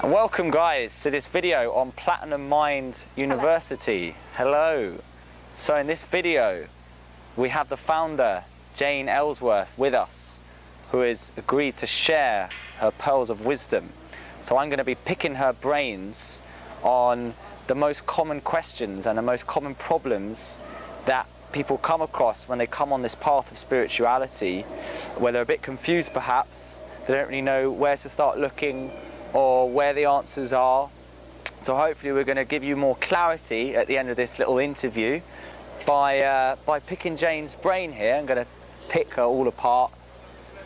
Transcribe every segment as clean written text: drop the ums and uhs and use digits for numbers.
And welcome guys to this video on Platinum Mind University. Hello. So in this video we have the founder Jane Ellsworth with us, who has agreed to share her pearls of wisdom. So I'm going to be picking her brains on the most common questions and the most common problems that people come across when they come on this path of spirituality, where they're a bit confused perhaps, they don't really know where to start looking or where the answers are. So hopefully we're going to give you more clarity at the end of this little interview by picking Jane's brain here. I'm going to pick her all apart,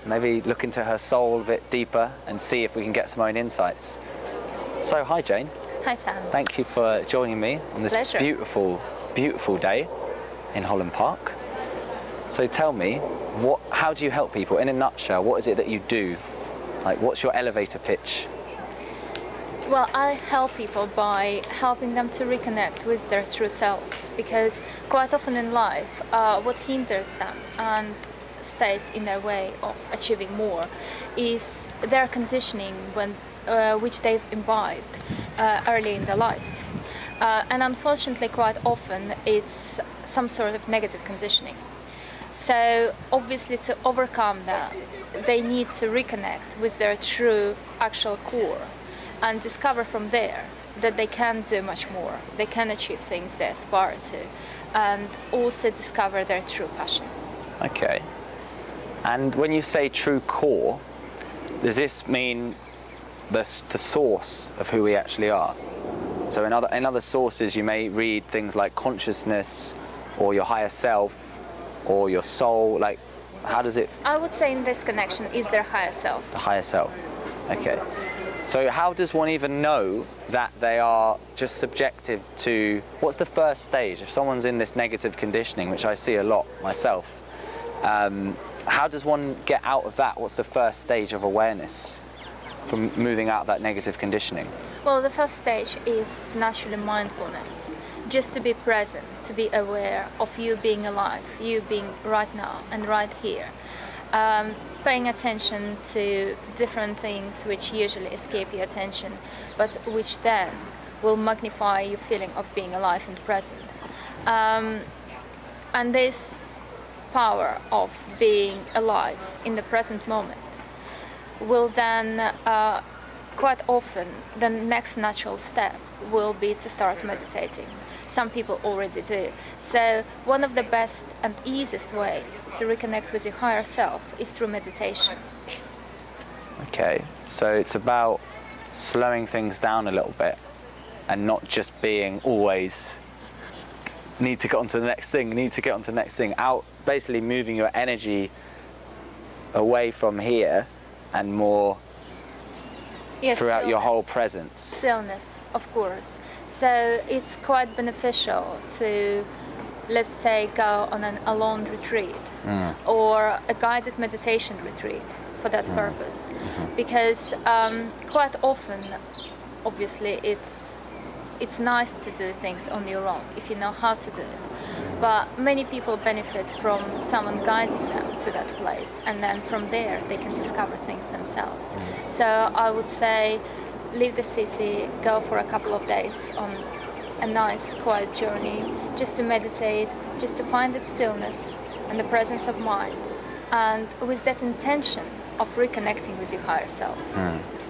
maybe look into her soul a bit deeper and see if we can get some own insights. So hi Jane. Hi Sam. Thank you for joining me on this Pleasure. beautiful day in Holland Park. So tell me, how do you help people? In a nutshell, what is it that you do? Like, what's your elevator pitch? Well, I help people by helping them to reconnect with their true selves, because quite often in life, what hinders them and stays in their way of achieving more is their conditioning which they've imbibed early in their lives. And unfortunately, quite often, it's some sort of negative conditioning. So obviously, to overcome that, they need to reconnect with their true actual core and discover from there that they can do much more. They can achieve things they aspire to, and also discover their true passion. Okay. And when you say true core, does this mean the source of who we actually are? So in other sources you may read things like consciousness or your higher self or your soul. Like, how does it? I would say in this connection is their higher selves. The higher self. Okay. So how does one even know that they are just subjective to, what's the first stage? If someone's in this negative conditioning, which I see a lot myself, how does one get out of that? What's the first stage of awareness from moving out of that negative conditioning? Well, the first stage is naturally mindfulness. Just to be present, to be aware of you being alive, you being right now and right here. Paying attention to different things which usually escape your attention, but which then will magnify your feeling of being alive and present. And this power of being alive in the present moment will then, quite often, the next natural step will be to start meditating. Some people already do. So one of the best and easiest ways to reconnect with your higher self is through meditation. Okay, so it's about slowing things down a little bit and not just being always need to get onto the next thing, out, basically moving your energy away from here and more throughout your whole presence. Stillness, of course. So it's quite beneficial to, let's say, go on an alone retreat or a guided meditation retreat for that purpose. Because quite often, obviously, it's nice to do things on your own if you know how to do it. But many people benefit from someone guiding them to that place, and then from there they can discover things themselves. So I would say, leave the city, go for a couple of days on a nice quiet journey, just to meditate, just to find that stillness and the presence of mind, and with that intention of reconnecting with your higher self.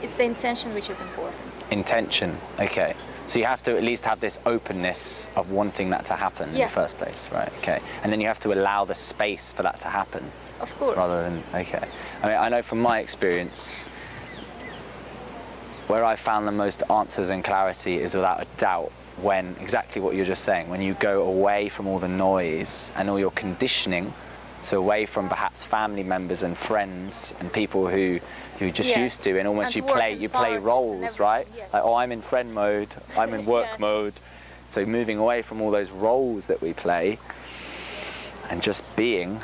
It's the intention which is important. Intention, okay. So you have to at least have this openness of wanting that to happen in the first place, right? Okay. And then you have to allow the space for that to happen. Of course. Rather than, okay. I mean, I know from my experience, where I found the most answers and clarity is without a doubt when, exactly what you're just saying, when you go away from all the noise and all your conditioning, so away from perhaps family members and friends and people who you're just used to, and almost and you play roles, right? Yes. Like, oh, I'm in friend mode, I'm in work mode. So moving away from all those roles that we play and just being,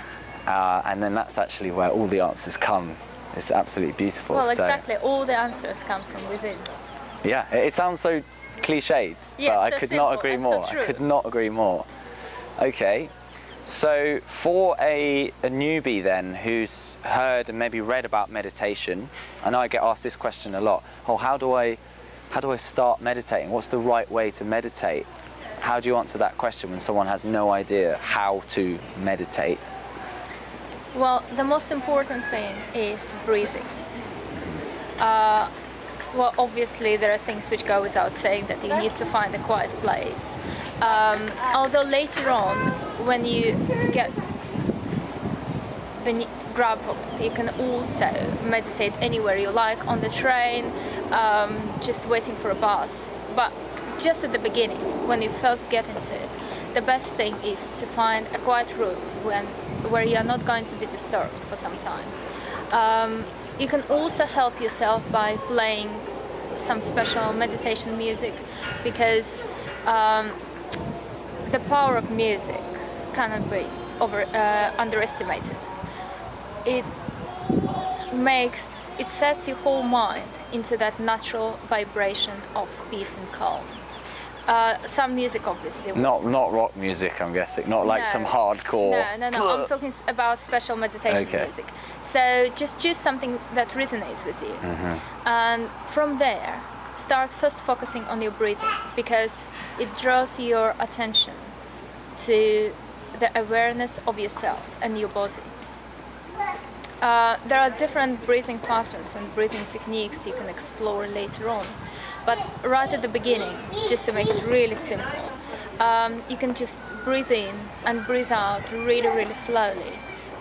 and then that's actually where all the answers come. It's absolutely beautiful. Well, exactly. All the answers come from within. Yeah, it sounds so cliched, but I could not agree more. I could not agree more. Okay. So for a newbie then who's heard and maybe read about meditation, I know I get asked this question a lot, oh, how do I how do I start meditating? What's the right way to meditate? How do you answer that question when someone has no idea how to meditate? Well, the most important thing is breathing. Well, obviously there are things which go without saying, that you need to find a quiet place. Although later on, when you get the grab of it, you can also meditate anywhere you like, on the train, just waiting for a bus. But just at the beginning, when you first get into it, the best thing is to find a quiet room where you are not going to be disturbed for some time. You can also help yourself by playing some special meditation music, because the power of music cannot be underestimated. It sets your whole mind into that natural vibration of peace and calm. Some music, obviously. Not rock music, I'm guessing. Not like some hardcore. No. I'm talking about special meditation music. So just choose something that resonates with you, and from there, start first focusing on your breathing, because it draws your attention to the awareness of yourself and your body. There are different breathing patterns and breathing techniques you can explore later on. But right at the beginning, just to make it really simple, you can just breathe in and breathe out really, really slowly,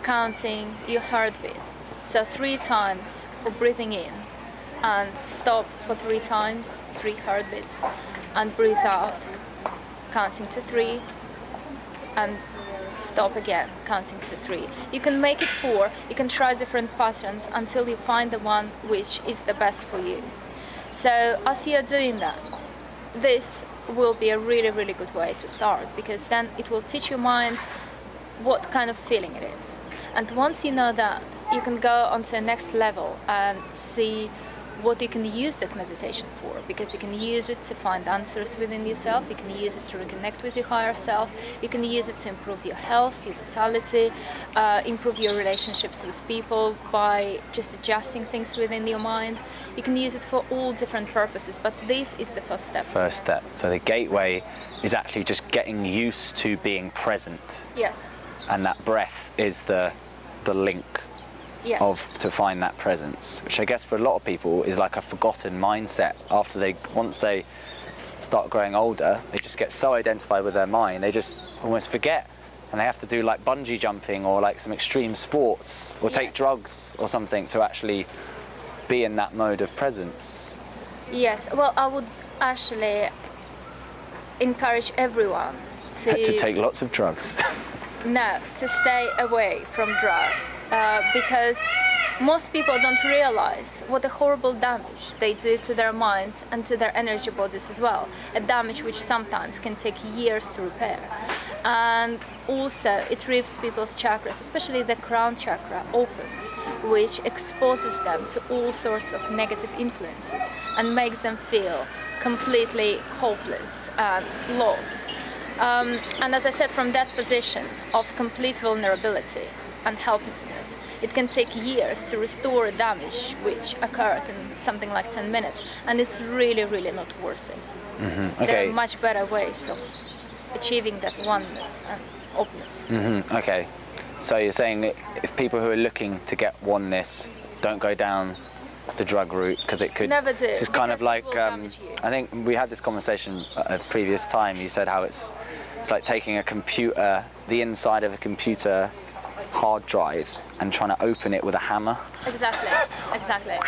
counting your heartbeat. So 3 times for breathing in, and stop for 3 times, 3 heartbeats, and breathe out, counting to 3, and stop again, counting to 3. You can make it 4, you can try different patterns until you find the one which is the best for you. So as you're doing that, this will be a really, really good way to start, because then it will teach your mind what kind of feeling it is. And once you know that, you can go on to the next level and see what you can use that meditation for, because you can use it to find answers within yourself, you can use it to reconnect with your higher self, you can use it to improve your health, your vitality, improve your relationships with people by just adjusting things within your mind. You can use it for all different purposes, but this is the first step. First step. So the gateway is actually just getting used to being present. Yes. And that breath is the link. Yes. To find that presence, which I guess for a lot of people is like a forgotten mindset. Once they start growing older, they just get so identified with their mind, they just almost forget, and they have to do like bungee jumping or like some extreme sports or take drugs or something to actually be in that mode of presence. Yes, well, I would actually encourage everyone to take lots of drugs. No, to stay away from drugs, because most people don't realize what a horrible damage they do to their minds and to their energy bodies as well. A damage which sometimes can take years to repair. And also it rips people's chakras, especially the crown chakra, open, which exposes them to all sorts of negative influences and makes them feel completely hopeless and lost. And as I said, from that position of complete vulnerability and helplessness, it can take years to restore a damage which occurred in something like 10 minutes, and it's really, really not worth it. Okay. There are much better ways of achieving that oneness and openness. Okay, so you're saying that if people who are looking to get oneness don't go down the drug route, because it could never do. It's kind of like I think we had this conversation at a previous time. You said how it's like taking a computer, the inside of a computer hard drive, and trying to open it with a hammer. Exactly.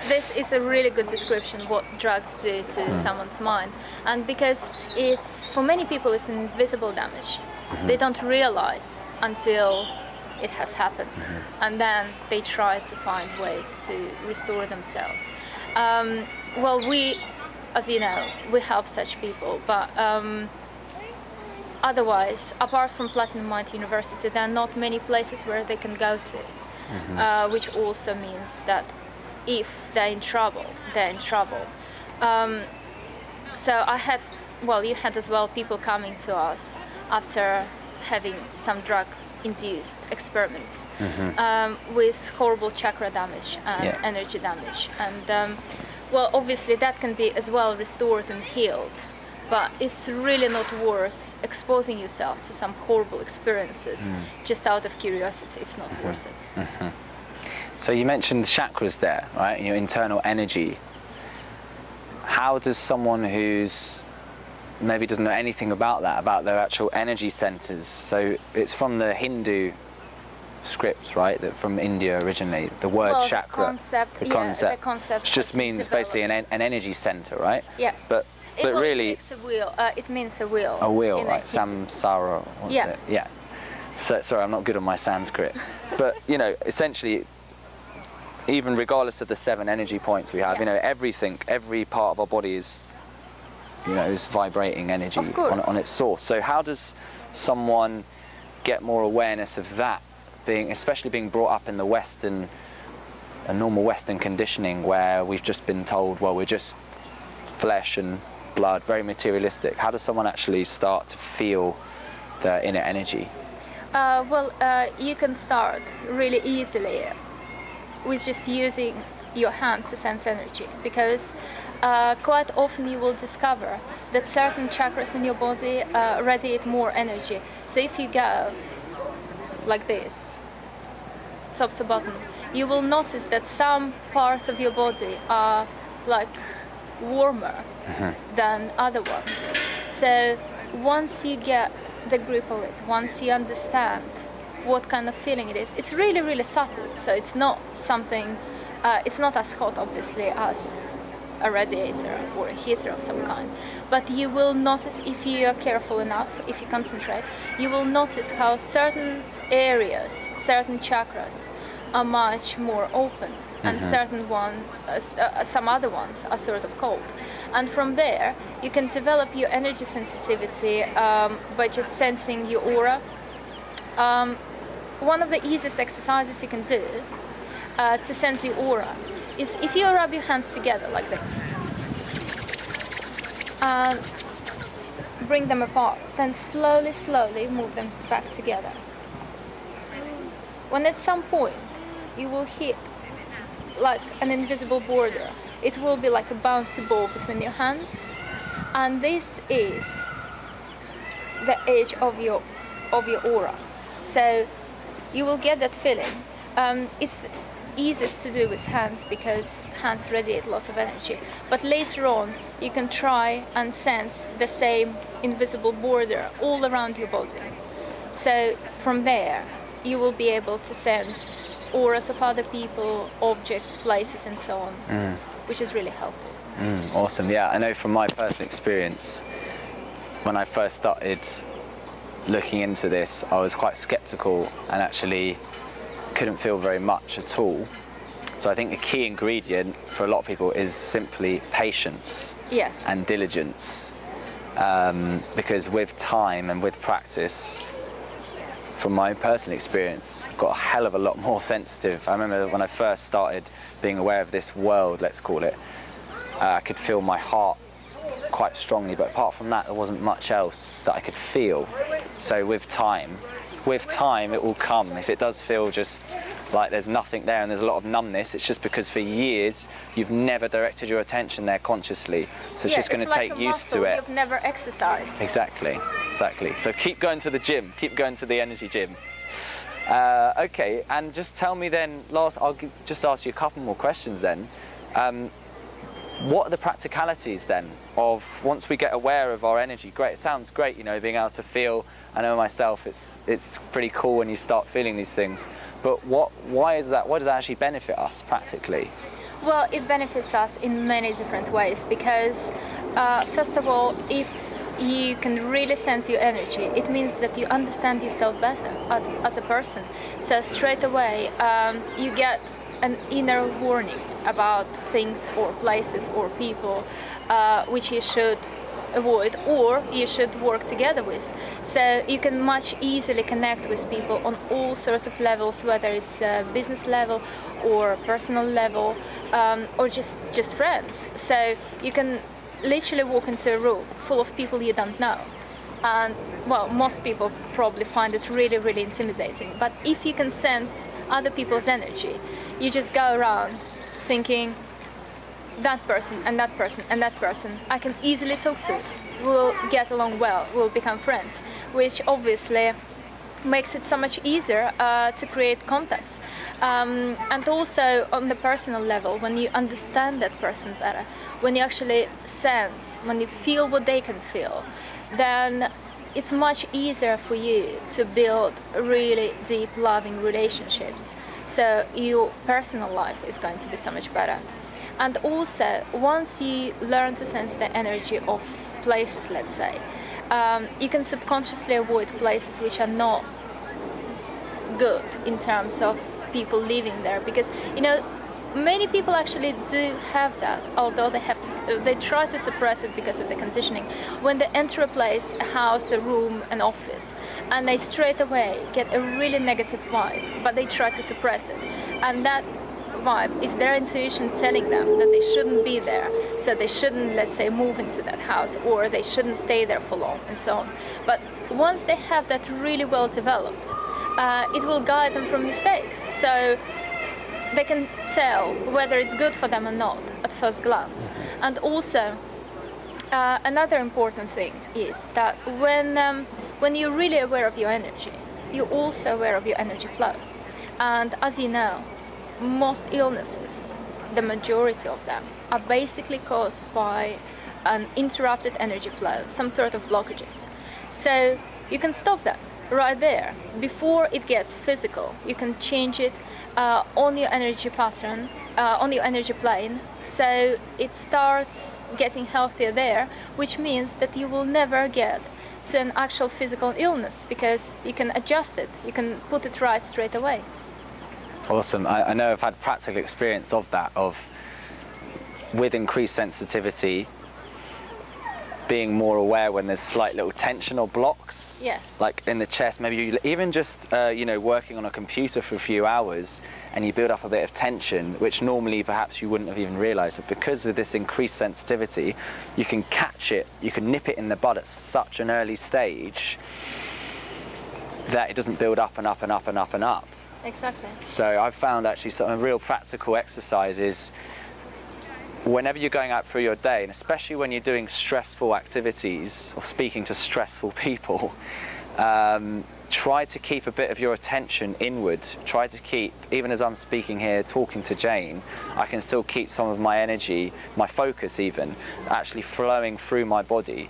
This is a really good description of what drugs do to someone's mind, and because it's, for many people, it's invisible damage. They don't realize until it has happened, and then they try to find ways to restore themselves. Well, we, as you know, we help such people, but otherwise, apart from Platinum Mind University, there are not many places where they can go to, which also means that if they're in trouble, they're in trouble. So I had, well, you had as well people coming to us after having some drug-induced experiments with horrible chakra damage and energy damage. And Well, obviously that can be as well restored and healed, but it's really not worth exposing yourself to some horrible experiences just out of curiosity. It's not worth it. So you mentioned chakras there, right? Your internal energy. How does someone who's maybe doesn't know anything about that, about their actual energy centers? So it's from the Hindu script, right? That from India originally. The word chakra, the concept just means basically an energy center, right? Yes. But really, it means a wheel. A wheel, right? Samsara. What's it? Yeah. So sorry, I'm not good on my Sanskrit, but you know, essentially, even regardless of the 7 energy points we have, you know, everything, every part of our body is, you know, is vibrating energy on its source. So how does someone get more awareness of that, especially being brought up in the Western, a normal Western conditioning where we've just been told, well, we're just flesh and blood, very materialistic. How does someone actually start to feel the inner energy? You can start really easily with just using your hand to sense energy, because quite often you will discover that certain chakras in your body radiate more energy. So if you go like this, top to bottom, you will notice that some parts of your body are like warmer than other ones. So once you get the grip of it, once you understand what kind of feeling it is, it's really, really subtle. So it's not something, it's not as hot, obviously, as a radiator or a heater of some kind. But you will notice, if you are careful enough, if you concentrate, you will notice how certain areas, certain chakras are much more open, and certain some other ones are sort of cold. And from there, you can develop your energy sensitivity by just sensing your aura. One of the easiest exercises you can do to sense your aura is if you rub your hands together like this, and bring them apart, then slowly, slowly move them back together. When at some point you will hit like an invisible border, it will be like a bouncy ball between your hands, and this is the edge of your aura. So you will get that feeling. It's easiest to do with hands because hands radiate lots of energy, but later on you can try and sense the same invisible border all around your body. So from there you will be able to sense auras of other people, objects, places, and so on, which is really helpful. Awesome. Yeah, I know from my personal experience, when I first started looking into this, I was quite skeptical and actually couldn't feel very much at all. So I think the key ingredient for a lot of people is simply patience and diligence, because with time and with practice, from my personal experience, I've got a hell of a lot more sensitive. I remember when I first started being aware of this world, let's call it, I could feel my heart quite strongly, but apart from that there wasn't much else that I could feel. So with time it will come. If it does feel just like there's nothing there and there's a lot of numbness, it's just because for years you've never directed your attention there consciously. So it's just going to take used to it. You've never exercised. Exactly. So keep going to the gym, keep going to the energy gym. Okay, and just tell me then, I'll just ask you a couple more questions then. What are the practicalities then of, once we get aware of our energy? Great, it sounds great, you know, being able to feel. I know myself, it's pretty cool when you start feeling these things. But why does that actually benefit us practically? Well, it benefits us in many different ways, because first of all, if you can really sense your energy, it means that you understand yourself better as a person. So straight away you get an inner warning about things or places or people which you should avoid or you should work together with. So you can much easily connect with people on all sorts of levels, whether it's business level or personal level, or just friends. So you can literally walk into a room full of people you don't know, and well, most people probably find it really, really intimidating. But if you can sense other people's energy, you just go around thinking, that person and that person and that person I can easily talk to, we'll get along well, we'll become friends, which obviously makes it so much easier to create contacts. And also on the personal level, when you understand that person better, when you actually sense, when you feel what they can feel, then it's much easier for you to build really deep, loving relationships. So your personal life is going to be so much better. And also, once you learn to sense the energy of places, let's say, you can subconsciously avoid places which are not good in terms of people living there, because many people actually do have that, although they try to suppress it because of the conditioning. When they enter a place, a house, a room, an office, and they straight away get a really negative vibe, but they try to suppress it, and that vibe is their intuition telling them that they shouldn't be there, so they shouldn't, let's say, move into that house, or they shouldn't stay there for long, and so on. But once they have that really well developed, it will guide them from mistakes, so they can tell whether it's good for them or not at first glance. And also, another important thing is that when you're really aware of your energy, you're also aware of your energy flow. And as you know, most illnesses, the majority of them, are basically caused by an interrupted energy flow, some sort of blockages. So you can stop that right there before it gets physical. You can change it on your energy pattern, on your energy plane, so it starts getting healthier there, which means that you will never get to an actual physical illness, because you can adjust it, you can put it right straight away. Awesome. I know I've had practical experience of that, with increased sensitivity, being more aware when there's slight little tension or blocks, yes, like in the chest. Maybe you even just working on a computer for a few hours, and you build up a bit of tension, which normally perhaps you wouldn't have even realized, but because of this increased sensitivity, you can catch it, you can nip it in the bud at such an early stage that it doesn't build up and up and up and up and up. Exactly. So I've found actually some real practical exercises whenever you're going out through your day, and especially when you're doing stressful activities or speaking to stressful people, try to keep a bit of your attention inward. Try to keep, even as I'm speaking here, talking to Jane, I can still keep some of my energy, my focus even, actually flowing through my body,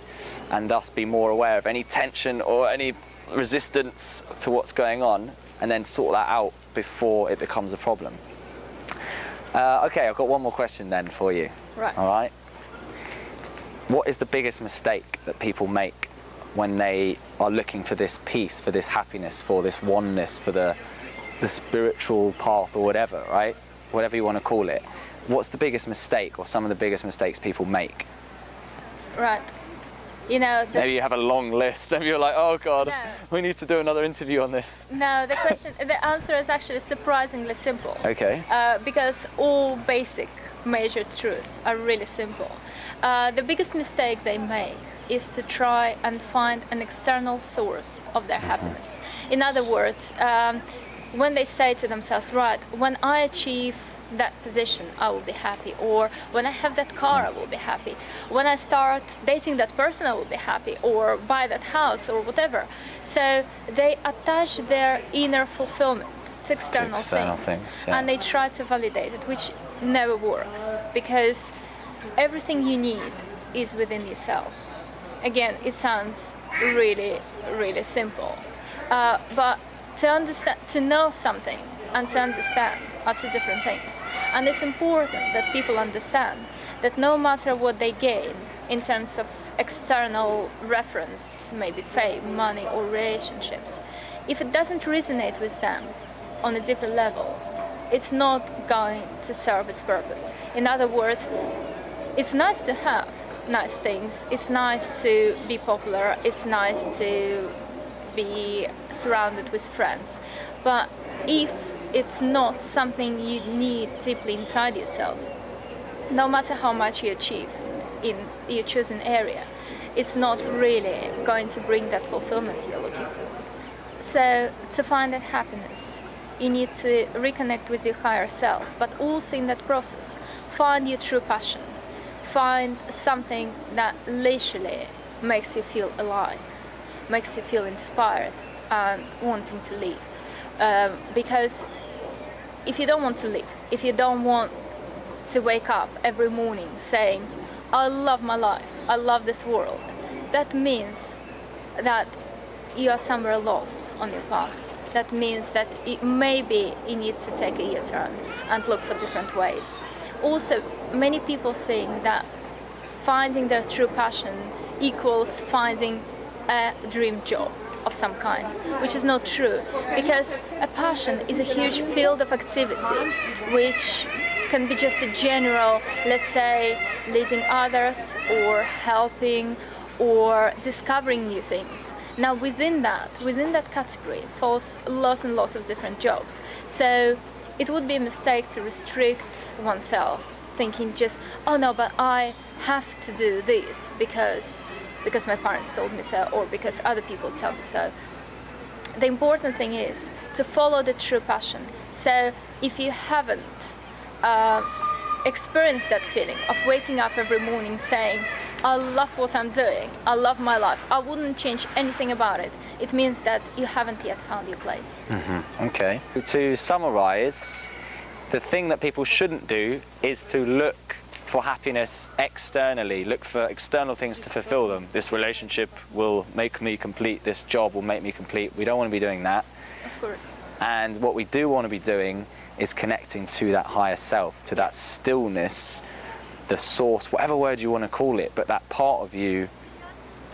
and thus be more aware of any tension or any resistance to what's going on, and then sort that out before it becomes a problem. Okay, I've got one more question then for you. Right. All right. What is the biggest mistake that people make when they are looking for this peace, for this happiness, for this oneness, for the spiritual path, or whatever, right? Whatever you want to call it. What's the biggest mistake, or some of the biggest mistakes people make? Right. Maybe you have a long list. Maybe you're like, oh God, no, we need to do another interview on this. No, the answer is actually surprisingly simple. Okay. Because all basic major truths are really simple. The biggest mistake they make is to try and find an external source of their happiness. In other words, when they say to themselves, right, when I achieve that position, I will be happy, or when I have that car, I will be happy, when I start dating that person, I will be happy, or buy that house, or whatever. So they attach their inner fulfillment to external things, yeah. And they try to validate it, which never works, because everything you need is within yourself. Again, it sounds really, really simple, but to understand, to know something and to understand are two different things. And it's important that people understand that no matter what they gain in terms of external reference, maybe fame, money, or relationships, if it doesn't resonate with them on a deeper level, it's not going to serve its purpose. In other words, it's nice to have nice things, it's nice to be popular, it's nice to be surrounded with friends, but if it's not something you need deeply inside yourself, no matter how much you achieve in your chosen area, it's not really going to bring that fulfillment you're looking for. So to find that happiness, you need to reconnect with your higher self, but also in that process, find your true passion. Find something that literally makes you feel alive, makes you feel inspired and wanting to live. Because if you don't want to live, if you don't want to wake up every morning saying, I love my life, I love this world, that means that you are somewhere lost on your path. That means that maybe you need to take a U-turn and look for different ways. Also, many people think that finding their true passion equals finding a dream job of some kind, which is not true, because a passion is a huge field of activity which can be just a general, let's say, leading others or helping or discovering new things. Now within that category falls lots and lots of different jobs. So it would be a mistake to restrict oneself, thinking just, oh no, but I have to do this because my parents told me so, or because other people tell me so. The important thing is to follow the true passion. So if you haven't experienced that feeling of waking up every morning saying, I love what I'm doing, I love my life, I wouldn't change anything about it, it means that you haven't yet found your place. Okay. To summarize, the thing that people shouldn't do is to look for happiness externally, look for external things to fulfill them. This relationship will make me complete, this job will make me complete. We don't want to be doing that. Of course. And what we do want to be doing is connecting to that higher self, to that stillness, the source, whatever word you want to call it, but that part of you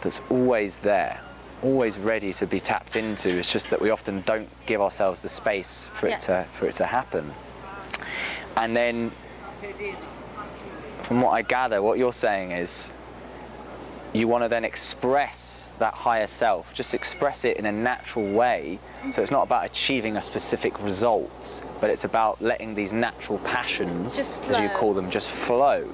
that's always there, always ready to be tapped into. It's just that we often don't give ourselves the space for it to happen. And then, from what I gather, what you're saying is you want to then express that higher self, just express it in a natural way. So it's not about achieving a specific result, but it's about letting these natural passions, as you call them, just flow.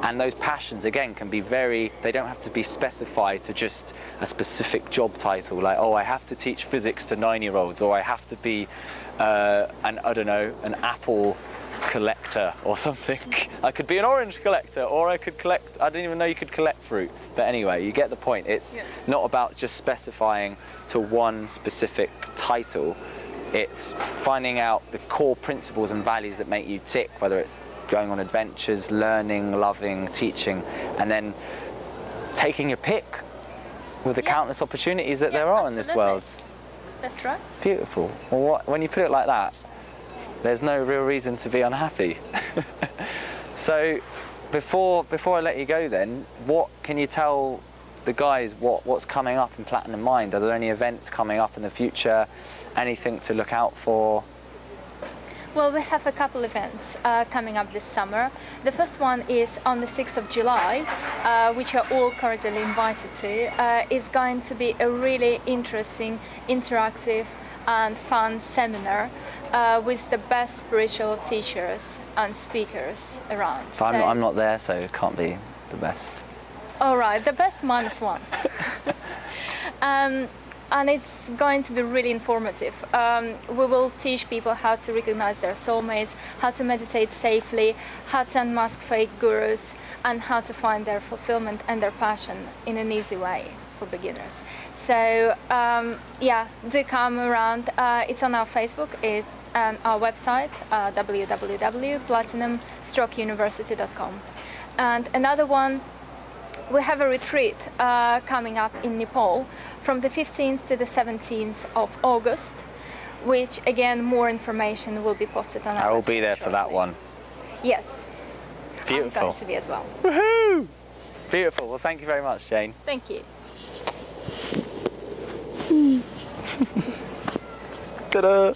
And those passions, again, can be they don't have to be specified to just a specific job title, like, oh, I have to teach physics to 9-year-olds, or I have to be an apple collector or something. I could be an orange collector, or I could collect, I didn't even know you could collect fruit. But anyway, you get the point. It's not about just specifying to one specific title. It's finding out the core principles and values that make you tick, whether it's going on adventures, learning, loving, teaching, and then taking your pick with the countless opportunities that there are in this world. That's right. Beautiful. Well, when you put it like that, there's no real reason to be unhappy. So before I let you go then, what can you tell the guys what's coming up in Platinum Mind? Are there any events coming up in the future? Anything to look out for? Well, we have a couple events coming up this summer. The first one is on the 6th of July, which you are all cordially invited to. It's going to be a really interesting, interactive and fun seminar with the best spiritual teachers and speakers around. But I'm not there, so it can't be the best. All right, the best -1. And it's going to be really informative. We will teach people how to recognize their soulmates, how to meditate safely, how to unmask fake gurus, and how to find their fulfillment and their passion in an easy way for beginners. So do come around. It's on our Facebook, it's on our website, www.platinum-university.com. And another one, we have a retreat coming up in Nepal from the 15th to the 17th of August, which again, more information will be posted on our website. I will be there for that one. Yes. Beautiful. I'm going to be as well. Woohoo! Beautiful. Well, thank you very much, Jane. Thank you. Ta-da!